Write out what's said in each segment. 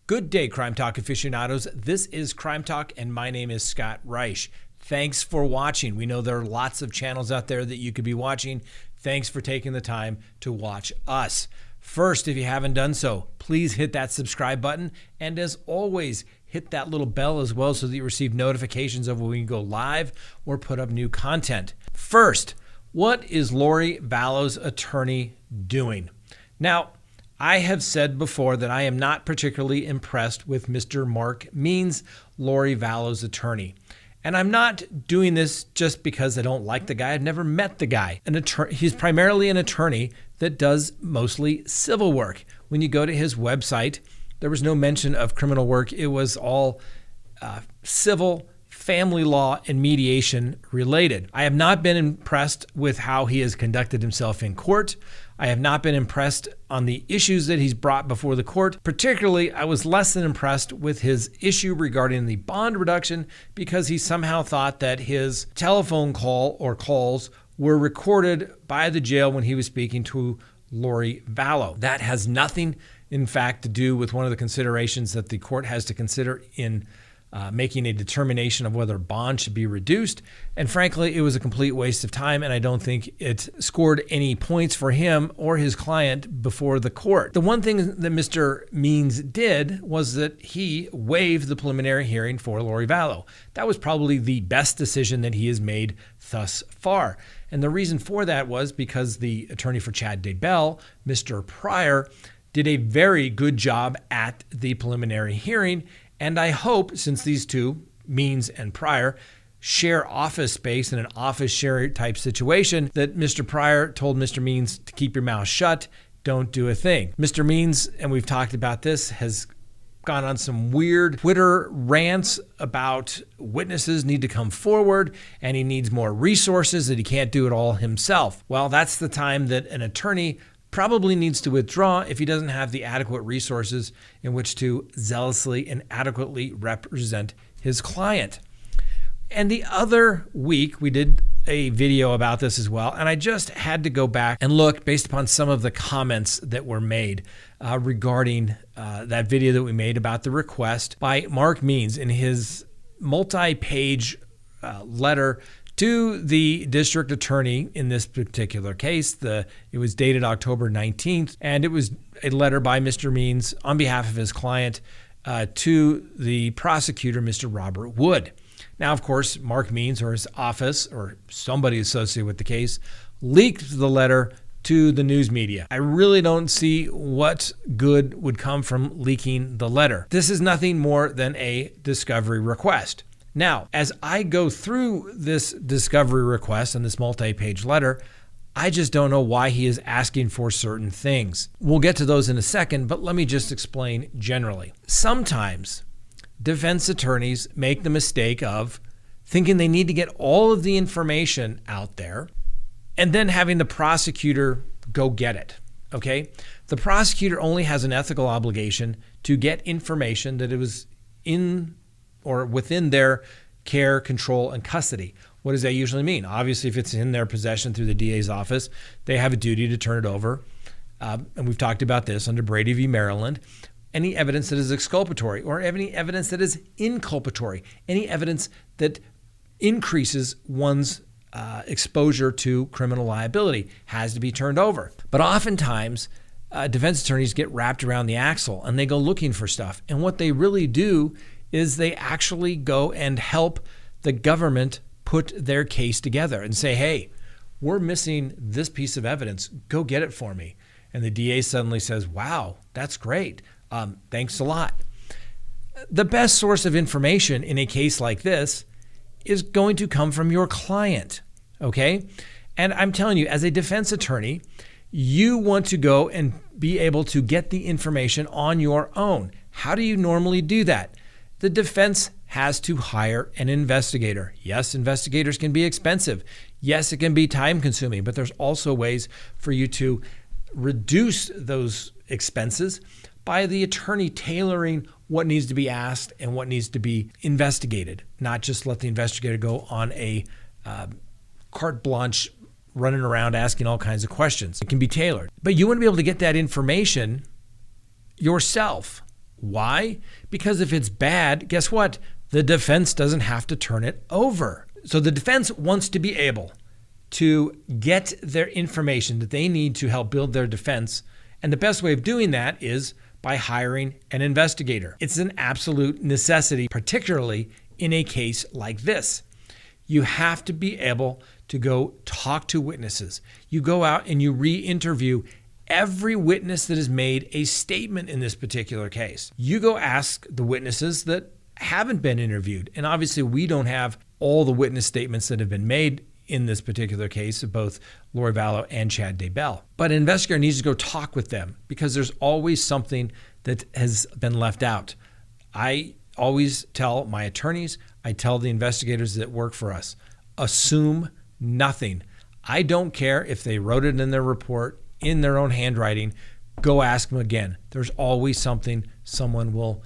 Good day, Crime Talk aficionados. This is Crime Talk, and my name is Scott Reisch. Thanks for watching. We know there are lots of channels out there that you could be watching. Thanks for taking the time to watch us. First, if you haven't done so, please hit that subscribe button. And as always, hit that little bell as well so that you receive notifications of when we go live or put up new content. First, what is Laurie Vallo's attorney doing? Now, I have said before that I am not particularly impressed with Mr. Mark Means, Laurie Vallo's attorney. And I'm not doing this just because I don't like the guy. I've never met the guy. He's primarily an attorney that does mostly civil work. When you go to his website, there was no mention of criminal work. It was all civil, family law, and mediation related. I have not been impressed with how he has conducted himself in court. I have not been impressed on the issues that he's brought before the court. Particularly, I was less than impressed with his issue regarding the bond reduction because he somehow thought that his telephone call or calls were recorded by the jail when he was speaking to Laurie Vallo. That has nothing, in fact, to do with one of the considerations that the court has to consider in making a determination of whether bond should be reduced. And frankly, it was a complete waste of time, and I don't think it scored any points for him or his client before the court. The one thing that Mr. Means did was that he waived the preliminary hearing for Laurie Vallo. That was probably the best decision that he has made thus far. And the reason for that was because the attorney for Chad Debell, Mr. Pryor, did a very good job at the preliminary hearing. And I hope, since these two, Means and Pryor, share office space in an office share type situation, that Mr. Pryor told Mr. Means to keep your mouth shut, don't do a thing. Mr. Means, and we've talked about this, has gone on some weird Twitter rants about witnesses need to come forward and he needs more resources, that he can't do it all himself. Well, that's the time that an attorney probably needs to withdraw if he doesn't have the adequate resources in which to zealously and adequately represent his client. And the other week, we did a video about this as well, and I just had to go back and look based upon some of the comments that were made regarding that video that we made about the request by Mark Means in his multi-page letter to the district attorney in this particular case. It was dated October 19th, and it was a letter by Mr. Means on behalf of his client to the prosecutor, Mr. Robert Wood. Now, of course, Mark Means or his office or somebody associated with the case leaked the letter to the news media. I really don't see what good would come from leaking the letter. This is nothing more than a discovery request. Now, as I go through this discovery request and this multi-page letter, I just don't know why he is asking for certain things. We'll get to those in a second, but let me just explain generally. Sometimes defense attorneys make the mistake of thinking they need to get all of the information out there and then having the prosecutor go get it, okay? The prosecutor only has an ethical obligation to get information that it was in or within their care, control, and custody. What does that usually mean? Obviously, if it's in their possession through the DA's office, they have a duty to turn it over. And we've talked about this under Brady v. Maryland. Any evidence that is exculpatory or any evidence that is inculpatory, any evidence that increases one's exposure to criminal liability has to be turned over. But oftentimes, defense attorneys get wrapped around the axle and they go looking for stuff. And what they really do is they actually go and help the government put their case together and say, hey, we're missing this piece of evidence. Go get it for me. And the DA suddenly says, wow, that's great. Thanks a lot. The best source of information in a case like this is going to come from your client, okay? And I'm telling you, as a defense attorney, you want to go and be able to get the information on your own. How do you normally do that? The defense has to hire an investigator. Yes, investigators can be expensive. Yes, it can be time consuming, but there's also ways for you to reduce those expenses by the attorney tailoring what needs to be asked and what needs to be investigated, not just let the investigator go on a carte blanche running around asking all kinds of questions. It can be tailored, but you want to be able to get that information yourself. Why? Because if it's bad, guess what? The defense doesn't have to turn it over. So the defense wants to be able to get their information that they need to help build their defense. And the best way of doing that is by hiring an investigator. It's an absolute necessity, particularly in a case like this. You have to be able to go talk to witnesses. You go out and you re-interview every witness that has made a statement in this particular case. You go ask the witnesses that haven't been interviewed. And obviously we don't have all the witness statements that have been made in this particular case of both Laurie Vallo and Chad Debell. But an investigator needs to go talk with them because there's always something that has been left out. I always tell my attorneys, I tell the investigators that work for us, assume nothing. I don't care if they wrote it in their report, in their own handwriting, go ask them again. There's always something someone will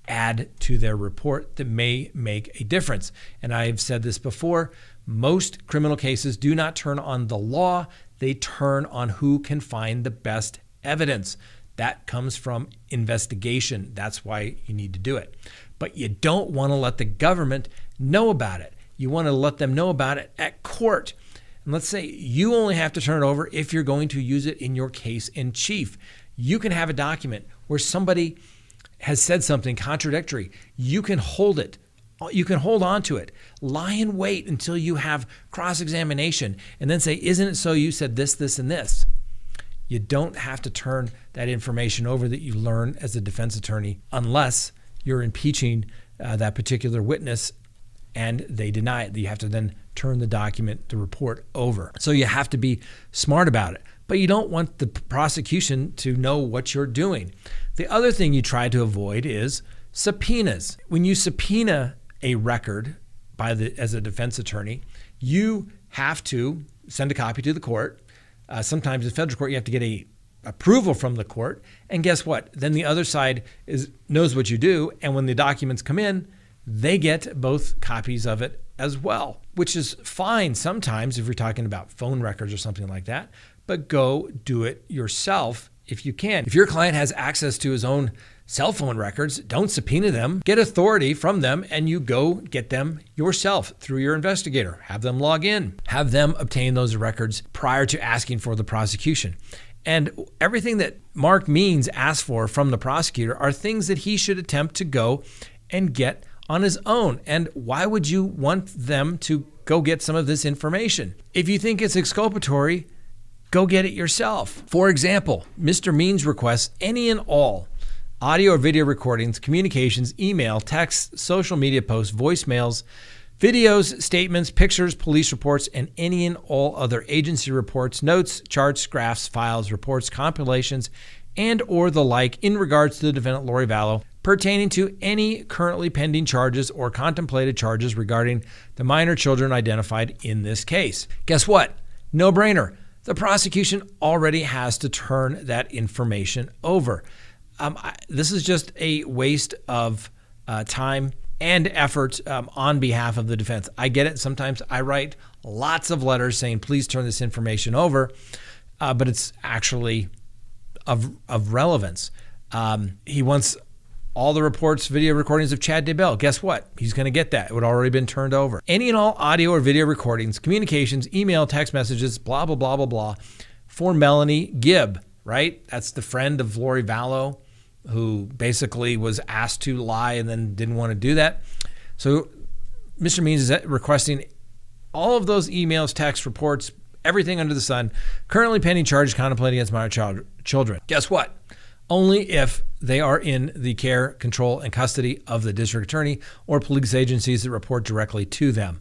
add to their report that may make a difference. And I've said this before, most criminal cases do not turn on the law, they turn on who can find the best evidence. That comes from investigation. That's why you need to do it. But you don't want to let the government know about it. You want to let them know about it at court. And let's say you only have to turn it over if you're going to use it in your case in chief. You can have a document where somebody has said something contradictory. You can hold it. You can hold on to it. Lie in wait until you have cross-examination and then say, isn't it so you said this, this, and this? You don't have to turn that information over that you learn as a defense attorney unless you're impeaching that particular witness and they deny it. You have to then turn the document, the report over. So you have to be smart about it. But you don't want the prosecution to know what you're doing. The other thing you try to avoid is subpoenas. When you subpoena a record as a defense attorney, you have to send a copy to the court. Sometimes in federal court, you have to get a approval from the court. And guess what? Then the other side knows what you do. And when the documents come in, they get both copies of it as well, which is fine sometimes if you're talking about phone records or something like that. But go do it yourself if you can. If your client has access to his own cell phone records, don't subpoena them. Get authority from them and you go get them yourself through your investigator. Have them log in. Have them obtain those records prior to asking for the prosecution. And everything that Mark Means asked for from the prosecutor are things that he should attempt to go and get on his own. And why would you want them to go get some of this information? If you think it's exculpatory, go get it yourself. For example, Mr. Means requests any and all audio or video recordings, communications, email, text, social media posts, voicemails, videos, statements, pictures, police reports, and any and all other agency reports, notes, charts, graphs, files, reports, compilations, and or the like in regards to the defendant Laurie Vallo pertaining to any currently pending charges or contemplated charges regarding the minor children identified in this case. Guess what? No brainer. The prosecution already has to turn that information over. This is just a waste of time and effort on behalf of the defense. I get it. Sometimes I write lots of letters saying, please turn this information over, but it's actually of relevance. He wants all the reports, video recordings of Chad Debell. Guess what? He's going to get that. It would already been turned over. Any and all audio or video recordings, communications, email, text messages, blah, blah, blah, blah, blah, for Melanie Gibb, right? That's the friend of Laurie Vallo who basically was asked to lie and then didn't want to do that. So Mr. Means is requesting all of those emails, texts, reports, everything under the sun, currently pending charges contemplated against minor children. Guess what? Only if they are in the care, control, and custody of the district attorney or police agencies that report directly to them.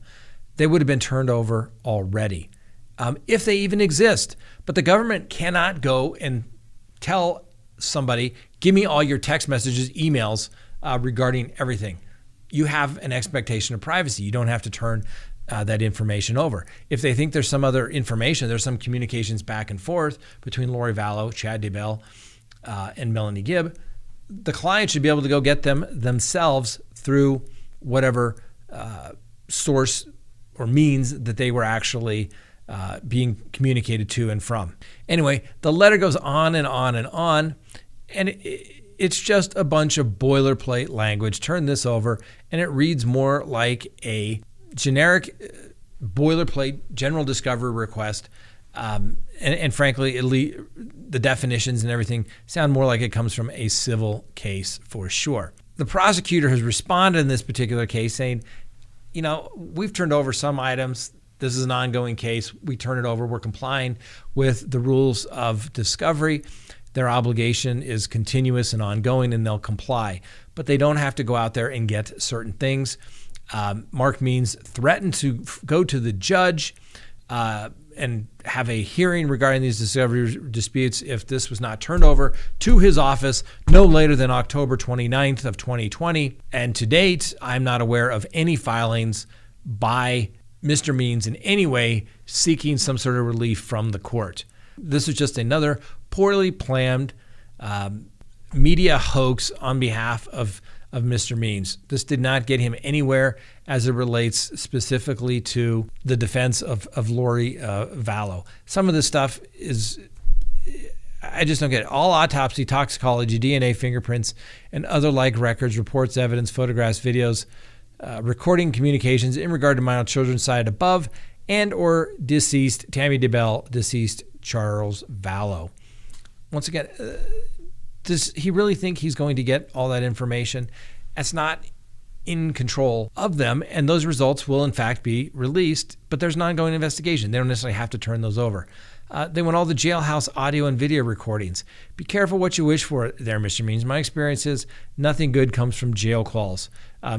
They would have been turned over already, if they even exist. But the government cannot go and tell somebody, give me all your text messages, emails regarding everything. You have an expectation of privacy. You don't have to turn that information over. If they think there's some other information, there's some communications back and forth between Laurie Vallo, Chad Debell, and Melanie Gibb, the client should be able to go get them themselves through whatever source or means that they were actually being communicated to and from. Anyway, the letter goes on and on and on, and it's just a bunch of boilerplate language. Turn this over, and it reads more like a generic boilerplate general discovery request. And frankly, the definitions and everything sound more like it comes from a civil case for sure. The prosecutor has responded in this particular case saying, we've turned over some items. This is an ongoing case. We turn it over. We're complying with the rules of discovery. Their obligation is continuous and ongoing, and they'll comply. But they don't have to go out there and get certain things. Mark Means threatened to go to the judge and have a hearing regarding these discovery disputes if this was not turned over to his office no later than October 29th of 2020. And to date, I'm not aware of any filings by Mr. Means in any way seeking some sort of relief from the court. This is just another poorly planned media hoax on behalf of Mr. Means. This did not get him anywhere as it relates specifically to the defense of Laurie Vallo. Some of this stuff is, I just don't get it. All autopsy, toxicology, DNA, fingerprints, and other like records, reports, evidence, photographs, videos, recording communications in regard to minor children cited above and or deceased Tammy Debell, deceased Charles Vallo. Once again, does he really think he's going to get all that information? That's not in control of them, and those results will in fact be released, but there's an ongoing investigation. They don't necessarily have to turn those over. They want all the jailhouse audio and video recordings. Be careful what you wish for there, Mr. Means. My experience is nothing good comes from jail calls.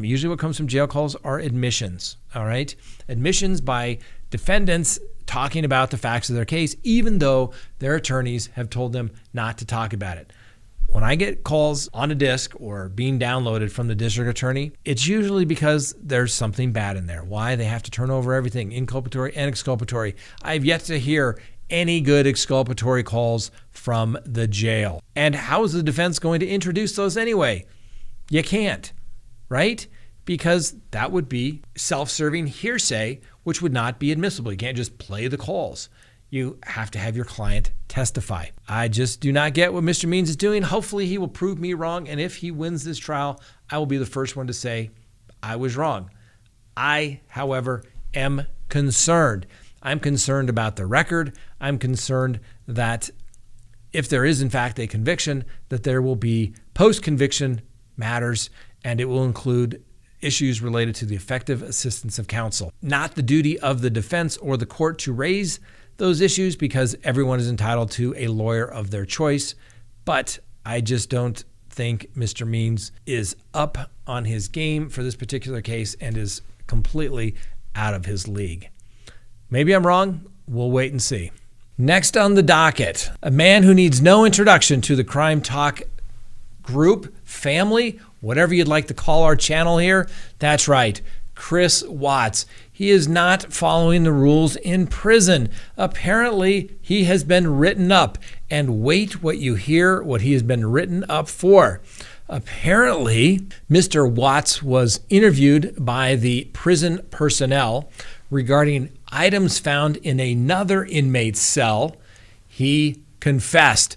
Usually what comes from jail calls are admissions, all right? Admissions by defendants talking about the facts of their case, even though their attorneys have told them not to talk about it. When I get calls on a disc or being downloaded from the district attorney, it's usually because there's something bad in there. Why? They have to turn over everything, inculpatory and exculpatory. I've yet to hear any good exculpatory calls from the jail. And how is the defense going to introduce those anyway? You can't, right? Because that would be self-serving hearsay, which would not be admissible. You can't just play the calls. You have to have your client testify. I just do not get what Mr. Means is doing. Hopefully he will prove me wrong. And if he wins this trial, I will be the first one to say I was wrong. I, however, am concerned. I'm concerned about the record. I'm concerned that if there is in fact a conviction, that there will be post-conviction matters, and it will include issues related to the effective assistance of counsel. Not the duty of the defense or the court to raise those issues, because everyone is entitled to a lawyer of their choice. But I just don't think Mr. Means is up on his game for this particular case and is completely out of his league. Maybe I'm wrong. We'll wait and see. Next on the docket, a man who needs no introduction to the Crime Talk group, family, whatever you'd like to call our channel here. That's right, Chris Watts. He is not following the rules in prison. Apparently, he has been written up. And wait what you hear what he has been written up for. Apparently, Mr. Watts was interviewed by the prison personnel regarding items found in another inmate's cell. He confessed.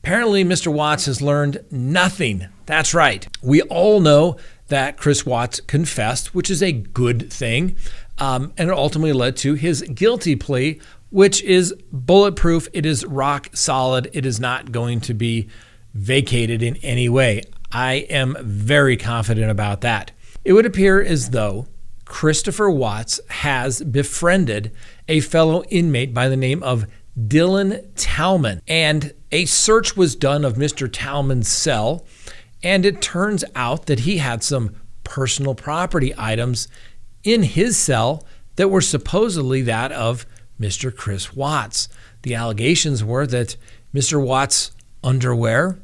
Apparently, Mr. Watts has learned nothing. That's right. We all know that Chris Watts confessed, which is a good thing. And it ultimately led to his guilty plea, which is bulletproof. It is rock solid. It is not going to be vacated in any way. I am very confident about that. It would appear as though Christopher Watts has befriended a fellow inmate by the name of Dylan Talman. And a search was done of Mr. Talman's cell, and it turns out that he had some personal property items in his cell that were supposedly that of Mr. Chris Watts. The allegations were that Mr. Watts' underwear,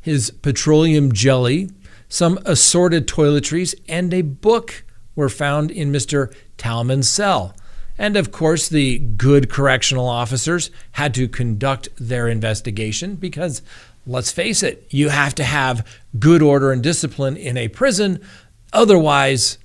his petroleum jelly, some assorted toiletries, and a book were found in Mr. Talman's cell. And of course, the good correctional officers had to conduct their investigation because, let's face it, you have to have good order and discipline in a prison. Otherwise,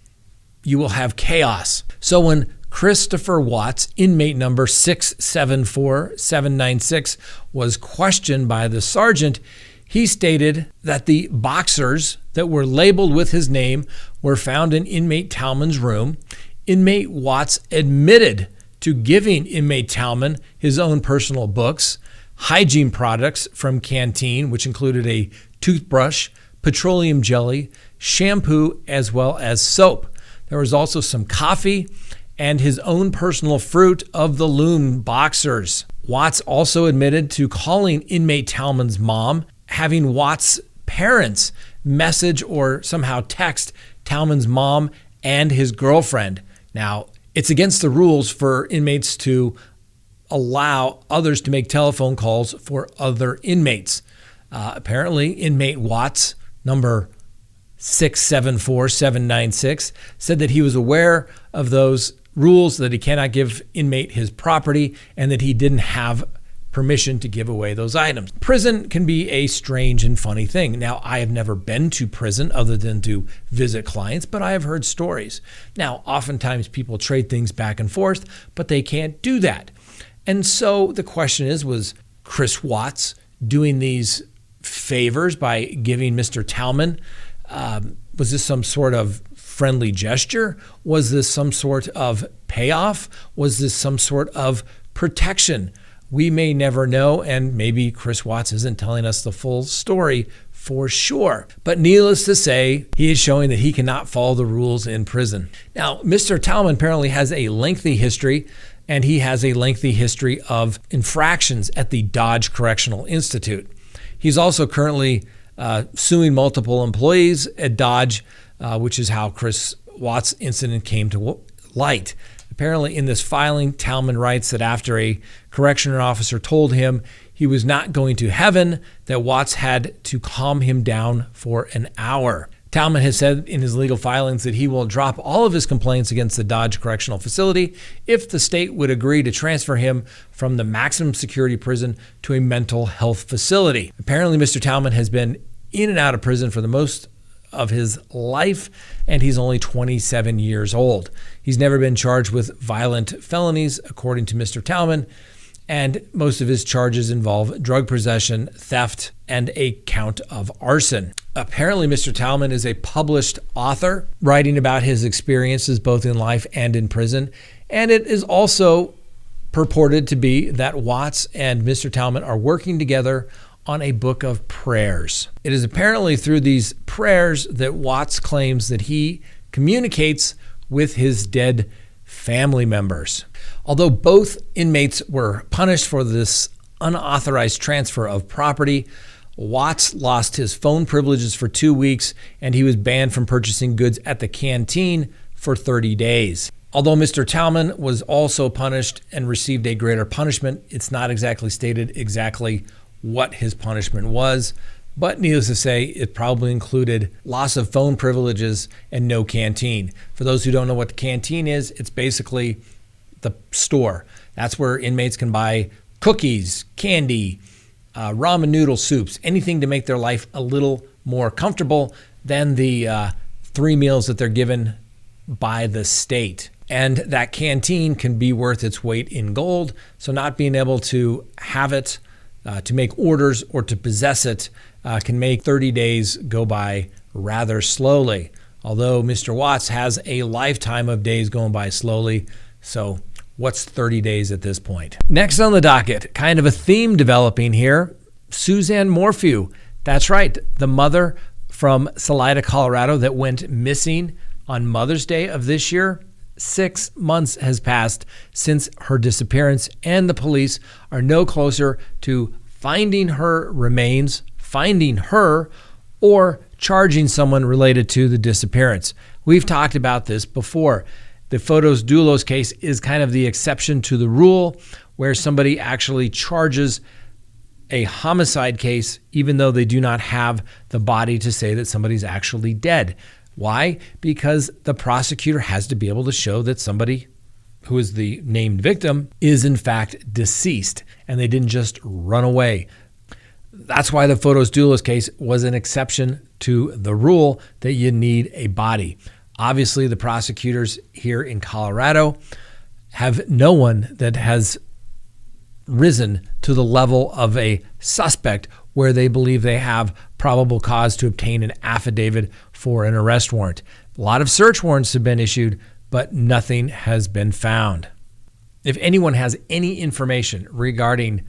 you will have chaos. So when Christopher Watts, inmate number 674796, was questioned by the sergeant, He stated that the boxers that were labeled with his name were found in inmate Talman's room. Inmate Watts admitted to giving inmate Talman his own personal books, hygiene products from Canteen, which included a toothbrush, petroleum jelly, shampoo, as well as soap. There was also some coffee and his own personal fruit of the Loom boxers. Watts also admitted to calling inmate Talman's mom, having Watts' parents message or somehow text Talman's mom and his girlfriend. Now, it's against the rules for inmates to allow others to make telephone calls for other inmates. Apparently, inmate Watts, number 674796, said that he was aware of those rules, that he cannot give inmate his property, and that he didn't have permission to give away those items. Prison can be a strange and funny thing. Now, I have never been to prison other than to visit clients, but I have heard stories. Now, oftentimes people trade things back and forth, but they can't do that. And so the question is, was Chris Watts doing these favors by giving Mr. Talman? Was this some sort of friendly gesture? Was this some sort of payoff? Was this some sort of protection? We may never know, and maybe Chris Watts isn't telling us the full story for sure. But needless to say, he is showing that he cannot follow the rules in prison. Now, Mr. Talman apparently has a lengthy history, and he has a lengthy history of infractions at the Dodge Correctional Institute. He's also currently suing multiple employees at Dodge, which is how Chris Watts' incident came to light. Apparently, in this filing, Talman writes that after a correctional officer told him he was not going to heaven, that Watts had to calm him down for an hour. Talman has said in his legal filings that he will drop all of his complaints against the Dodge Correctional Facility if the state would agree to transfer him from the maximum security prison to a mental health facility. Apparently, Mr. Talman has been in and out of prison for the most of his life, and he's only 27 years old. He's never been charged with violent felonies, according to Mr. Talman, and most of his charges involve drug possession, theft, and a count of arson. Apparently, Mr. Talman is a published author, writing about his experiences both in life and in prison, and it is also purported to be that Watts and Mr. Talman are working together on a book of prayers. It is apparently through these prayers that Watts claims that he communicates with his dead family members. Although both inmates were punished for this unauthorized transfer of property, Watts lost his phone privileges for 2 weeks, and he was banned from purchasing goods at the canteen for 30 days. Although Mr. Talman was also punished and received a greater punishment, it's not exactly stated exactly what his punishment was, but needless to say, it probably included loss of phone privileges and no canteen. For those who don't know what the canteen is, it's basically the store. That's where inmates can buy cookies, candy, ramen noodle soups, anything to make their life a little more comfortable than the 3 meals that they're given by the state. And that canteen can be worth its weight in gold, so not being able to have it, to make orders, or to possess it can make 30 days go by rather slowly. Although Mr. Watts has a lifetime of days going by slowly, so what's 30 days at this point? Next on the docket, kind of a theme developing here, Suzanne Morphew. That's right, the mother from Salida, Colorado that went missing on Mother's Day of this year. 6 months has passed since her disappearance, and the police are no closer to finding her remains, finding her, or charging someone related to the disappearance. We've talked about this before. The Fotos Doulos case is kind of the exception to the rule, where somebody actually charges a homicide case even though they do not have the body to say that somebody's actually dead. Why? Because the prosecutor has to be able to show that somebody who is the named victim is in fact deceased and they didn't just run away. That's why the Fotos Doulos case was an exception to the rule that you need a body. Obviously, the prosecutors here in Colorado have no one that has risen to the level of a suspect where they believe they have probable cause to obtain an affidavit for an arrest warrant. A lot of search warrants have been issued, but nothing has been found. If anyone has any information regarding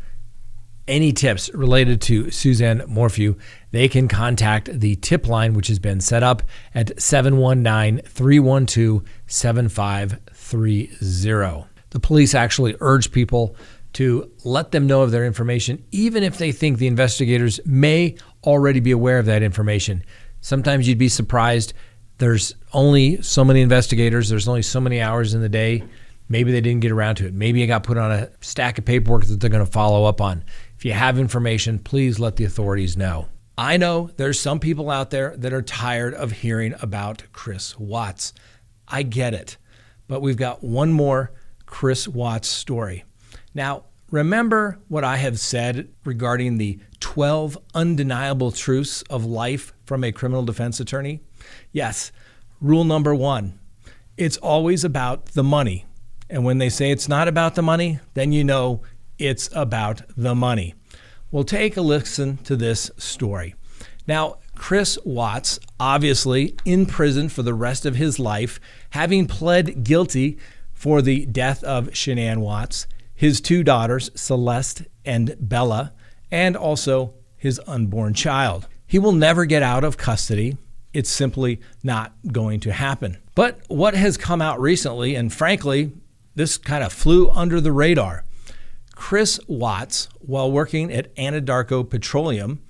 any tips related to Suzanne Morphew, they can contact the tip line, which has been set up at 719-312-7530. The police actually urge people to let them know of their information, even if they think the investigators may already be aware of that information. Sometimes you'd be surprised. There's only so many investigators. There's only so many hours in the day. Maybe they didn't get around to it. Maybe it got put on a stack of paperwork that they're going to follow up on. If you have information, please let the authorities know. I know there's some people out there that are tired of hearing about Chris Watts. I get it. But we've got one more Chris Watts story. Now, remember what I have said regarding the 12 undeniable truths of life from a criminal defense attorney? Yes. Rule number 1, it's always about the money. And when they say it's not about the money, then you know it's about the money. Well, take a listen to this story. Now, Chris Watts, obviously in prison for the rest of his life, having pled guilty for the death of Shanann Watts, his 2 daughters, Celeste and Bella, and also his unborn child. He will never get out of custody. It's simply not going to happen. But what has come out recently, and frankly, this kind of flew under the radar. Chris Watts, while working at Anadarko Petroleum,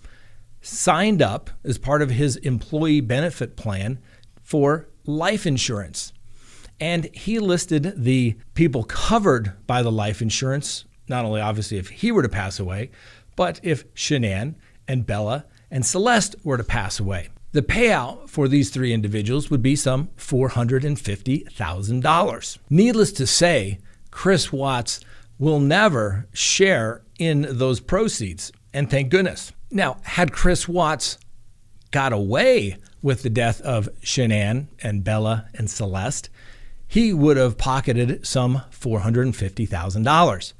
signed up as part of his employee benefit plan for life insurance. And he listed the people covered by the life insurance, not only obviously if he were to pass away, but if Shanann and Bella and Celeste were to pass away. The payout for these 3 individuals would be some $450,000. Needless to say, Chris Watts will never share in those proceeds, and thank goodness. Now, had Chris Watts got away with the death of Shanann and Bella and Celeste, he would have pocketed some $450,000.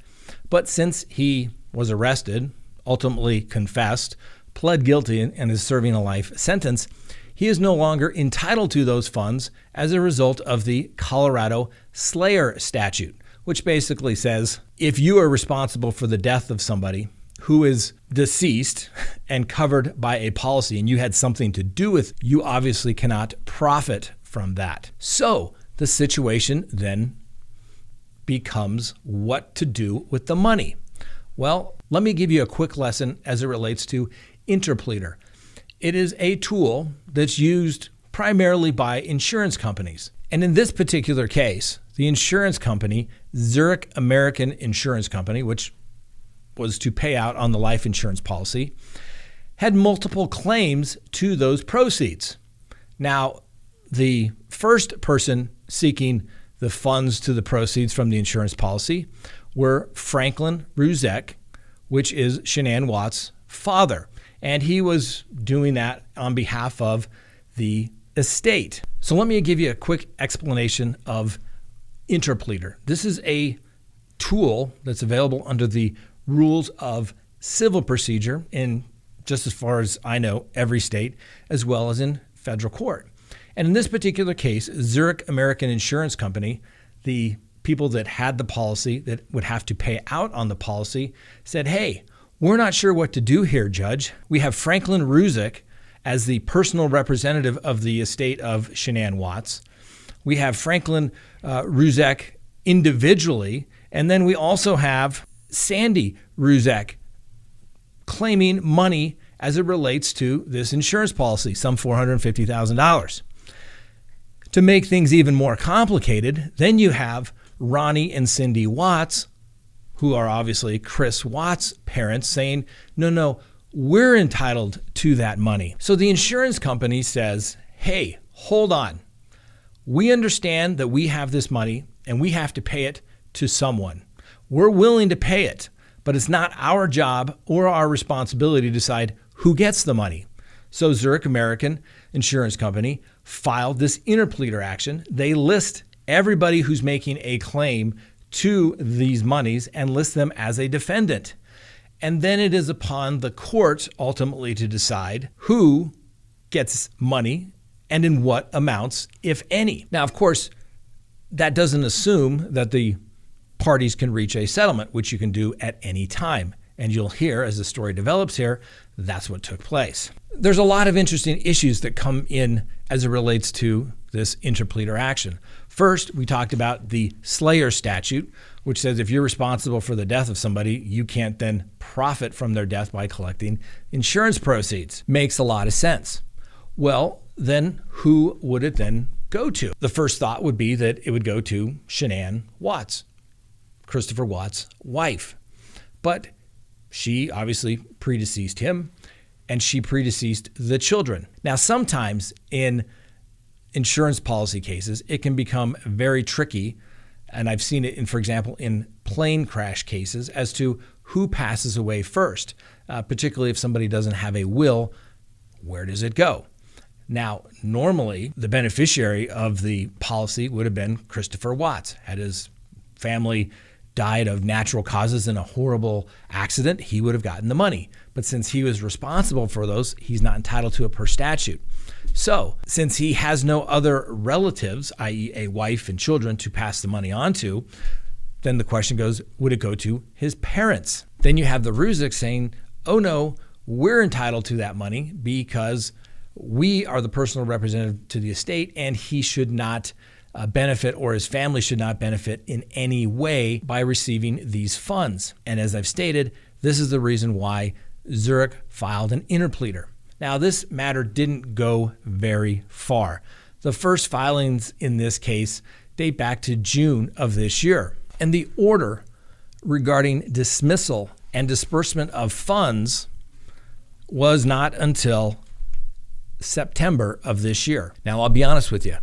But since he was arrested, ultimately confessed, pled guilty, and is serving a life sentence, he is no longer entitled to those funds as a result of the Colorado Slayer Statute, which basically says if you are responsible for the death of somebody who is deceased and covered by a policy and you had something to do with, you obviously cannot profit from that. So the situation then becomes what to do with the money. Well, let me give you a quick lesson as it relates to Interpleader. It is a tool that's used primarily by insurance companies. And in this particular case, the insurance company, Zurich American Insurance Company, which was to pay out on the life insurance policy, had multiple claims to those proceeds. Now, the first person seeking the funds to the proceeds from the insurance policy were Franklin Ruzek, which is Shanann Watts' father. And he was doing that on behalf of the estate. So let me give you a quick explanation of Interpleader. This is a tool that's available under the rules of civil procedure in, just as far as I know, every state, as well as in federal court. And in this particular case, Zurich American Insurance Company, the people that had the policy that would have to pay out on the policy, said, hey, we're not sure what to do here, Judge. We have Franklin Ruzek as the personal representative of the estate of Shanann Watts. We have Franklin Ruzek individually, and then we also have Sandy Ruzek claiming money as it relates to this insurance policy, some $450,000. To make things even more complicated, then you have Ronnie and Cindy Watts, who are obviously Chris Watts' parents, saying, no, we're entitled to that money. So the insurance company says, hey, hold on. We understand that we have this money and we have to pay it to someone. We're willing to pay it, but it's not our job or our responsibility to decide who gets the money. So Zurich American Insurance Company filed this interpleader action. They list everybody who's making a claim to these monies and list them as a defendant. And then it is upon the court ultimately to decide who gets money and in what amounts, if any. Now, of course, that doesn't assume that the parties can reach a settlement, which you can do at any time. And you'll hear as the story develops here, that's what took place. There's a lot of interesting issues that come in as it relates to this interpleader action. First, we talked about the Slayer statute, which says if you're responsible for the death of somebody, you can't then profit from their death by collecting insurance proceeds. Makes a lot of sense. Well, then who would it then go to? The first thought would be that it would go to Shanann Watts, Christopher Watts' wife. But she obviously predeceased him, and she predeceased the children. Now, sometimes in insurance policy cases, it can become very tricky, and I've seen it, for example, in plane crash cases as to who passes away first, particularly if somebody doesn't have a will, where does it go? Now, normally, the beneficiary of the policy would have been Christopher Watts. Had his family died of natural causes in a horrible accident, he would have gotten the money. But since he was responsible for those, he's not entitled to it per statute. So, since he has no other relatives, i.e. a wife and children, to pass the money on to, then the question goes, would it go to his parents? Then you have the Ruziks saying, oh no, we're entitled to that money because we are the personal representative to the estate, and he should not benefit, or his family should not benefit in any way by receiving these funds. And as I've stated, this is the reason why Zurich filed an interpleader. Now, this matter didn't go very far. The first filings in this case date back to June of this year. And the order regarding dismissal and disbursement of funds was not until September of this year. Now, I'll be honest with you.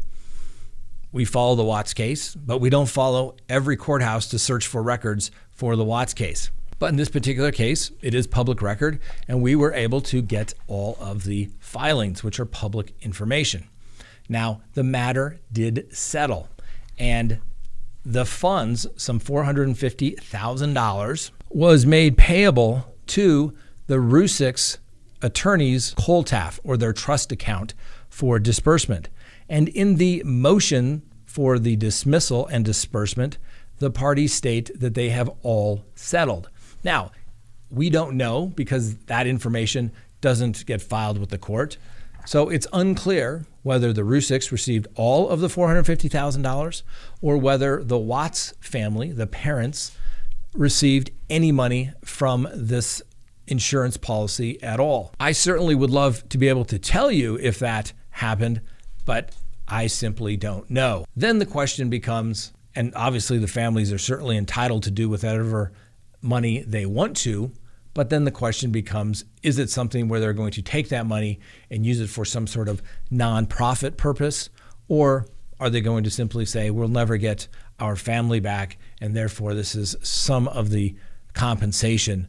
We follow the Watts case, but we don't follow every courthouse to search for records for the Watts case. But in this particular case, it is public record, and we were able to get all of the filings, which are public information. Now, the matter did settle, and the funds, some $450,000, was made payable to the Ruziks' attorney's Coltaf, or their trust account, for disbursement. And in the motion for the dismissal and disbursement, the parties state that they have all settled. Now, we don't know because that information doesn't get filed with the court. So it's unclear whether the Ruziks received all of the $450,000 or whether the Watts family, the parents, received any money from this insurance policy at all. I certainly would love to be able to tell you if that happened, but I simply don't know. Then the question becomes, and obviously the families are certainly entitled to do whatever money they want to, but then the question becomes, is it something where they're going to take that money and use it for some sort of nonprofit purpose? Or are they going to simply say, we'll never get our family back, and therefore this is some of the compensation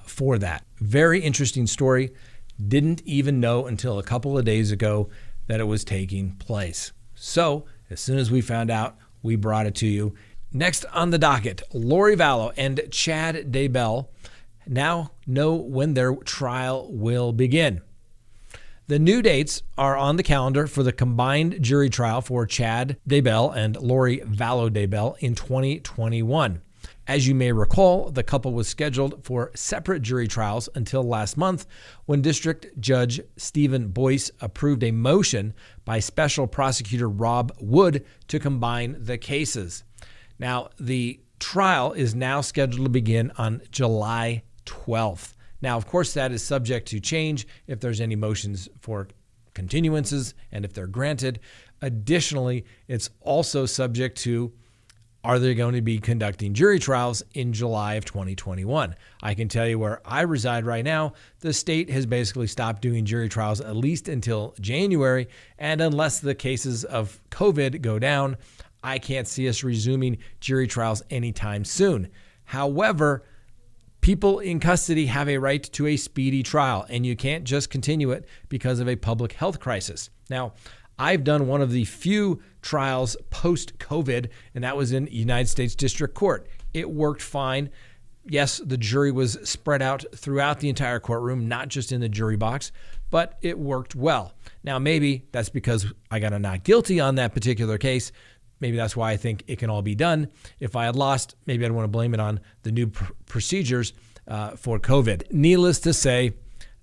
for that? Very interesting story. Didn't even know until a couple of days ago that it was taking place. So as soon as we found out, we brought it to you. Next on the docket, Laurie Vallo and Chad Debell now know when their trial will begin. The new dates are on the calendar for the combined jury trial for Chad Debell and Laurie Valodebel in 2021. As you may recall, the couple was scheduled for separate jury trials until last month when District Judge Stephen Boyce approved a motion by Special Prosecutor Rob Wood to combine the cases. Now, the trial is now scheduled to begin on July 12th. Now, of course, that is subject to change if there's any motions for continuances and if they're granted. Additionally, it's also subject to, are they going to be conducting jury trials in July of 2021? I can tell you where I reside right now, the state has basically stopped doing jury trials at least until January. And unless the cases of COVID go down, I can't see us resuming jury trials anytime soon. However, people in custody have a right to a speedy trial, and you can't just continue it because of a public health crisis. Now, I've done one of the few trials post-COVID, and that was in United States District Court. It worked fine. Yes, the jury was spread out throughout the entire courtroom, not just in the jury box, but it worked well. Now, maybe that's because I got a not guilty on that particular case. Maybe that's why I think it can all be done. If I had lost, maybe I'd want to blame it on the new procedures for COVID. Needless to say,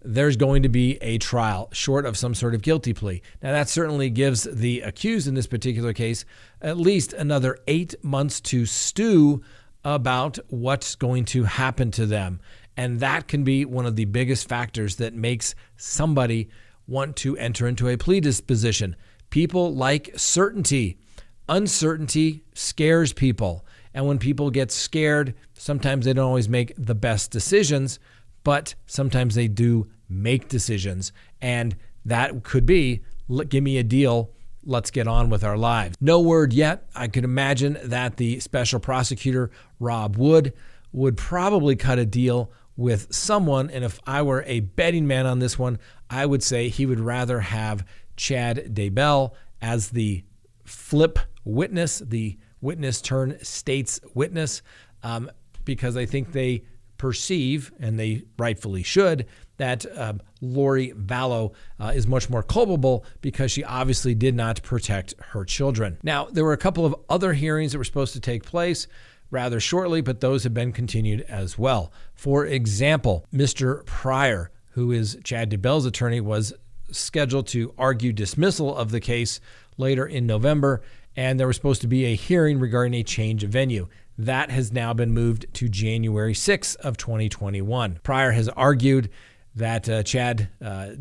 there's going to be a trial short of some sort of guilty plea. Now, that certainly gives the accused in this particular case at least another 8 months to stew about what's going to happen to them. And that can be one of the biggest factors that makes somebody want to enter into a plea disposition. People like certainty. Uncertainty scares people. And when people get scared, sometimes they don't always make the best decisions, but sometimes they do make decisions. And that could be, give me a deal, let's get on with our lives. No word yet. I could imagine that the special prosecutor, Rob Wood, would probably cut a deal with someone. And if I were a betting man on this one, I would say he would rather have Chad Debell as the flip witness, the witness turn state's witness, because I think they perceive, and they rightfully should, that Laurie Vallo is much more culpable because she obviously did not protect her children. Now, there were a couple of other hearings that were supposed to take place rather shortly, but those have been continued as well. For example, Mr. Pryor, who is Chad Debell's attorney, was scheduled to argue dismissal of the case later in November, and there was supposed to be a hearing regarding a change of venue. That has now been moved to January 6th of 2021. Pryor has argued that Chad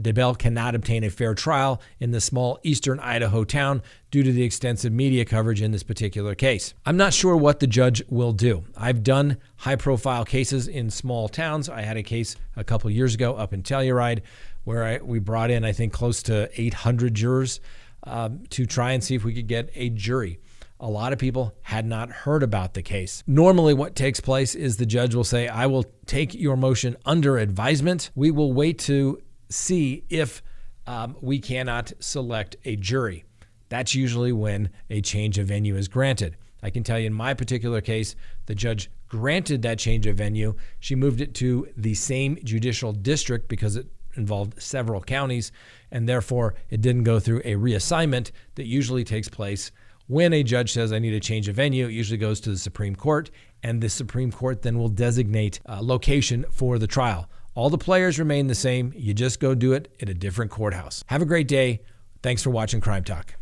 Debell cannot obtain a fair trial in the small eastern Idaho town due to the extensive media coverage in this particular case. I'm not sure what the judge will do. I've done high-profile cases in small towns. I had a case a couple years ago up in Telluride where we brought in, I think, close to 800 jurors to try and see if we could get a jury. A lot of people had not heard about the case. Normally what takes place is the judge will say, I will take your motion under advisement. We will wait to see if we cannot select a jury. That's usually when a change of venue is granted. I can tell you in my particular case, the judge granted that change of venue. She moved it to the same judicial district because it involved several counties, and therefore it didn't go through a reassignment that usually takes place. When a judge says, I need a change of venue, it usually goes to the Supreme Court, and the Supreme Court then will designate a location for the trial. All the players remain the same. You just go do it at a different courthouse. Have a great day. Thanks for watching Crime Talk.